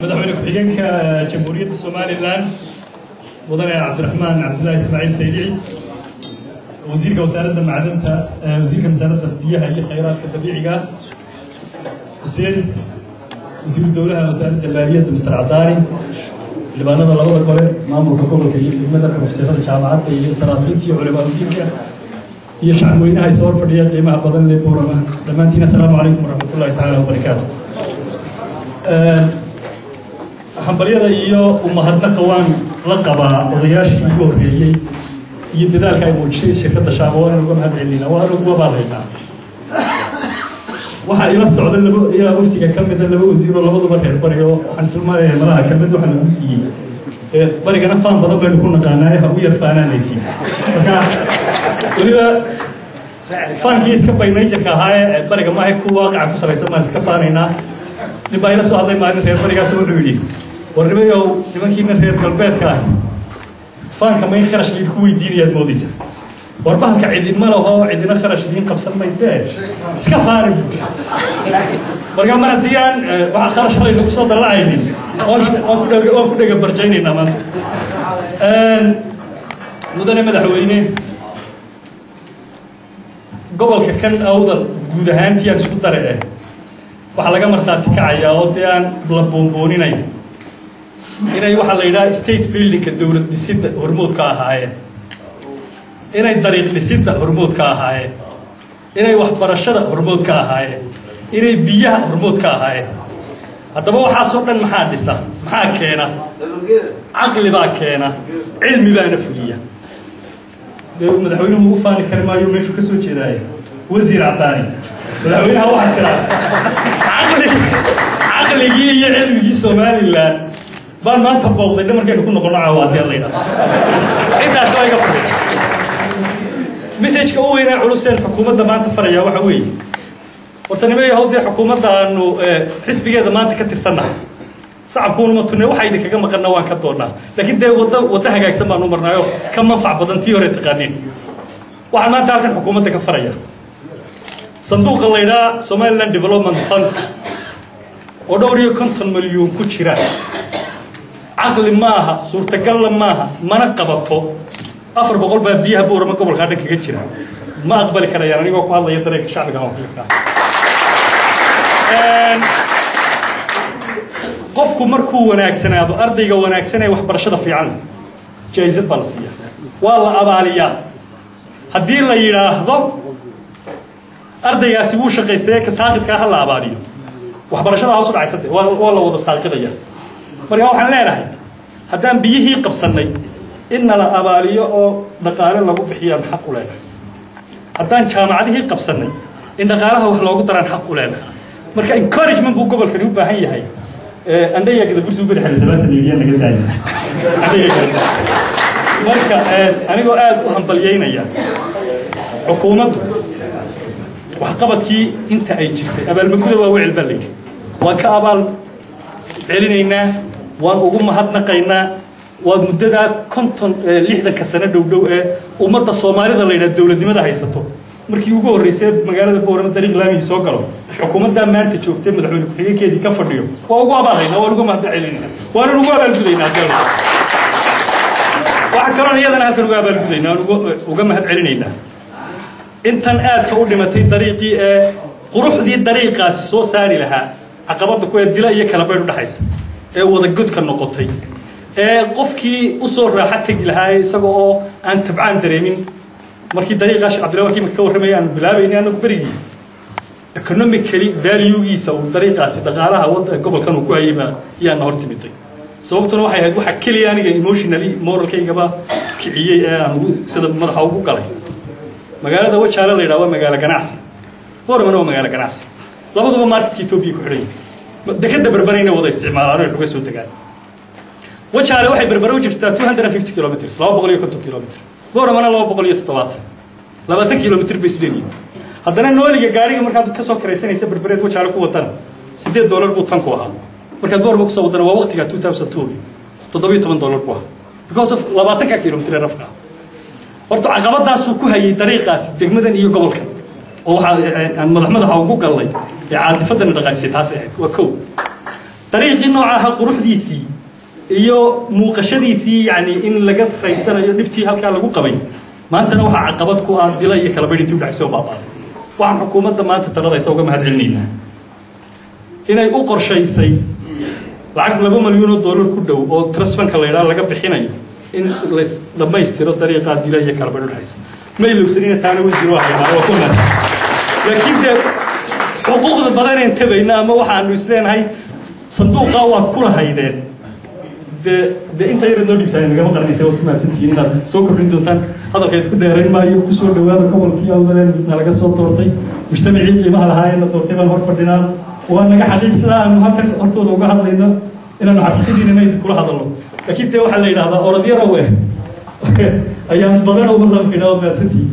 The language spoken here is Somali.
مدحونا ku-xigeenka Jamhuuriyadda Somaliland mudane Cabdiraxmaan Cabdullaahi Ismaaciil Saydici wasiirka wasaaradda macdanta wasiirka wasaaradda biyaha iyo kheyraadka dabiiciga Xuseen wasiirka dowlaha wasaaradda maaliyadda Mr. Cadaani xildhibaanada labada gole maamulka gobolka iyo degmada profesorada jaamacadda iyo salaadiinta iyo culimada iyo shacabweynaha soo fadhiya qiimaha badan ee boorama dhamaantiin assalaamu calaykum waraxmatullaahi tacaala wabarakaatuh hambaliyada iyo umahadnaqa waan la qabaa odayaashii ugu horreeyey iyo dadaalka ay muujisay shirkadda shaabo waan uga mahadcelinaa waan ugu abaalhaynaa waxaa ila socda laba iyo waftiga ka mida laba wasiiroo labaduba reer bari oo waxaan isla malaha kelmad waxaa lagu siiyey barigana faan badan baynu ku naqaanaa ha u yar faanaanaysiin marka weliba faankii iska baynajarka ahaa ee bariga maahay ku waaqaca ku salaysan baan iska faanaynaa nin baa ila soo hadlay maalin reer barigaas wuxuu yidhi warnimayow nimankiina reer galbeedka ah faanka ma in kharash idinku weydiinayaad moodaysa war bahalka cidinma laho cidina kharash idiin qabsan maysee iska faani markaa mar haddii aan waxa kharash laynagu soo dallacaynin waan ku dhega barjaynaynaa maanta mudane madaxweyne gobolka kan awdal guud ahaantii aan isku dare waxaa laga markhaati kacayaa oo dee aan la boonbooninay inay waxaa la yidhaha state buildingka dowlad dhisidda hormood ka ahaayeen inay dariiq dhisidda hormood ka ahaayeen inay waxbarashada hormood ka ahaayeen inay biyaha hormood ka ahaayeen haddaba waxaasoo dhan maxaa dhisa maxaa keena caqli baa keena cilmi baana fuliya madaxweynuhu ugu faani kari maayo meeshuu ka soo jeedaaye wasiir cadaani madaxweynaha waxaa tiraa caqligii iyo cilmigii Somaliland baan maanta booqday dhamarkaynu ku noqono caawaadii la yidhaahdo intaas waa iga fadhiya message-ka u weynaa culuseen xukuumadda maanta faraya waxa weeye horta nimeeyo hawdee xukuumadda aanu xisbigeeda maanta ka tirsannahay shacabkuuna ma tunne waxa idinkaga maqanna waan ka doonnaa laakiin dee wadda hagaagsan baanu marnaayo ka manfac badan tii hore taqaaniin waxaan maanta halkan xukuumadda ka faraya sanduuqa la yidhaha Somaliland Development Fund oo dhowr iyo 50 milyan ku jira caqli maaha suurtagalna maaha mana qabato 400 baa biyaha boorama gobolka dhan kaga jira ma aqbali karayaan anigoo ku hadlaya dareenka shacbiga Afrika qofku markuu wanaagsanaado ardayga wanaagsan ee waxbarashada fiican jaayisad baa la siiyaa waa la abaaliyaa haddii la yidhaahdo ardaygaasi wuu shaqaystay ka saaqidka ha la abaaliyo waxbarashada hoos u dhacaysatay waa la wada saaqidaya marka waxaan leenahay haddaan biyihii qabsanay inna la abaaliyo oo dhaqaale lagu bixiyaan xaq u leenahay haddaan jaamacadihii qabsanay in dhaqaalaha wax loogu daraan xaq u leenahay marka encouragement buu gobolkani u baahan yahay andaya gada bursi u bixin salaasan iyo naga taagay marka anigoo aad u hambalyeynaya xukuumaddu waxqabadkii inta ay jirtay abaalmaguda waa wicil baa layidhi waan ka abaal celinaynaa waan ugu mahadnaqaynaa waa muddadaa 60 sano dhow ee ummadda Soomaalida la yidhaahdo dowladnimada haysato markii ugu horreysay magaalada boorama dariiq laami soo galo xukuumadda maanta joogtay madaxweyne ku-xigeenkeedii ka fadhiyo waa ugu abaalhaynaa waan ugu mahadcelinaynaa waana ugu abaalgudaynaa waxa kaloo iyadana halkan ugu abaalgudaynaa uga mahadcelinaynaa intan aadka u dhimatay dariiqii ee quruxdii dariiqaasi soo saari lahaa caqabada ku ee dila iyo kala baydh u dhaxaysa ee wada godka noqotay ee qofkii u soo raaxo tagi lahaa isaga oo aan tabcaan dareemin markii dariiqaas Cabdiraxmaan markii ka warramay aan bilaabaynay anagu berigii economically value-giisa uu dariiqaasi dhaqaalaha waddanka gobolkan uu ku hayay iyana hortimitay sababtuna waxay ahayd waxa kaliya aniga emotionally moralkaygaba kiciyay ee aan sida madaxa ugu galay magaalada wajaale la yiraahdo magaalo ganacsi boorama waa magaalo ganacsi labaduba marketka Ethiopia ku xidhay dekada barbarayna wada isticmaalaan oo uga soo tagaan wajaale waxay barbaro u jirtaa 250 km 250 km boorama 270 20 km bisleeni haddana nooliga gaariga markaad ka soo kareysanaysa barbareed wajaale ku wadan $8 buu tan ku ahaa markaad boorama ku soo wadana waa waqtiga 2002 $17 ku ahaa because of 20 km rafqa horta caqabadaas uu ku hayay dariiqaas degmadan iyo gobolka oo waxa aan madaxda ugu galay ee caadifadana dhaqaaqsay taas waa koow طريقي نوعها قروح ديسي iyo muuqashadiisii yani in laga faysanayo dhibtii halka lagu qabay maanta waxa caqabad ku ah dilay iyo kala badintii u dhaxsoo baabaa waxaan xukuumadda maanta taladaysa uga mahad celinayna inay u qorshaysay lacag $2 milyan ku dhow oo transferka leeyahay laga bixinayo in la dhamaystiro dariiqa dilay iyo kala badin haysa ma ilowsanina taana wajiro waxyaabo ku naan laakiin xuquuqda badan ee tabayna ama waxaanu isleenahay sanduuqa waa kula haydeen de inta yar noo dhibtaan naga maqarnaysa oo kuma santiin inaad soo kordhin doontaan hadalkeed ku dheerayn maayo ku soo dhawaada gobolkii Awdal laga soo doortay mujtamacii qiimaha lahaayeen doortay baan hor fadhinaa waa naga xaqiiqsada aan halkan hortooda uga hadlayno inaan xafiisyadiina inay kula hadalno laakiin waxa la yiraahdaa orodiyada ayaan badan oo badan fiiraa oo santiin